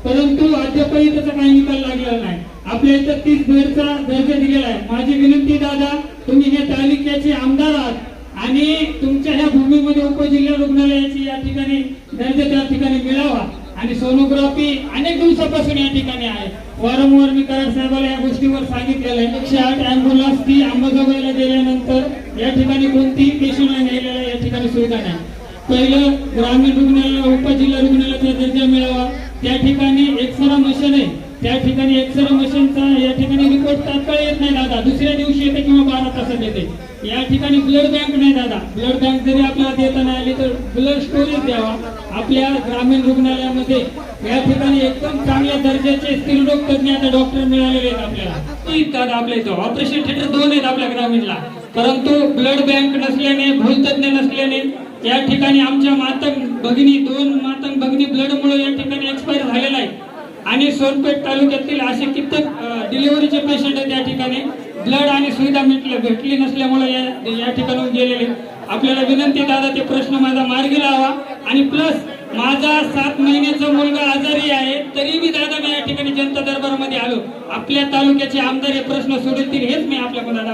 परंतु अद्यापही त्याचा काही निकाल लागलेला नाही। आपल्या इथं 30 बेडचा दर्जा दिलेला आहे। माझी विनंती दादा, तुम्ही हे तालुक्याचे आमदार आहात आणि तुमच्या ह्या भूमीमध्ये उपजिल्हा रुग्णालयाची या ठिकाणी दर्जा त्या ठिकाणी मिळावा आणि सोनोग्राफी अनेक दिवसापासून या ठिकाणी आहे। वारंवार मी कराड साहेबाला या गोष्टीवर सांगितलेलं आहे। 108 ॲम्ब्युलन्स ती अंबाजोगाईला गेल्यानंतर या ठिकाणी कोणतीही पेशंटला नेलेला या ठिकाणी सुविधा नाही। पहिलं ग्रामीण रुग्णालयाला उपजिल्हा रुग्णालयाचा दर्जा मिळावा। त्या ठिकाणी एक्सरा मशीन आहे, त्या ठिकाणी एक्सरा मशीनचा या ठिकाणी रिपोर्ट तात्काळ येत नाही दादा, दुसऱ्या दिवशी येते किंवा 12 तासात येते। या ठिकाणी ब्लड बँक नाही दादा, ब्लड बँक जरी आपल्याला देता नाही आली तर ब्लड स्टोरेज द्यावा। आपल्या ग्रामीण रुग्णालयामध्ये या ठिकाणी एकदम चांगल्या दर्जाचे स्त्रीरोग तज्ञ आता डॉक्टर मिळालेले आहेत आपल्याला। आपल्या इथं ऑपरेशन थिएटर 2 आहेत आपल्या ग्रामीणला, परंतु ब्लड बँक नसल्याने, भूलतज्ञ नसल्याने या ठिकाणी आमच्या मातंग भगिनी 2 मातंग भगिनी ब्लडमुळे या ठिकाणी एक्सपायर झालेला आहे आणि सोनपेठ तालुक्यातील असे कित्येक डिलिव्हरीचे पेशंट आहेत त्या ठिकाणी ब्लड आणि सुविधा भेटली नसल्यामुळे या ठिकाणी गेलेले। आपल्याला विनंती दादा, ते प्रश्न माझा मार्गी लावा आणि प्लस माझा 7 महिन्याचा मुलगा आजारी आहे तरी मी दादा मी या ठिकाणी जनता दरबारामध्ये आलो। आपल्या तालुक्याचे आमदार हे प्रश्न सोडवतील हेच मी आपल्याकडे दादा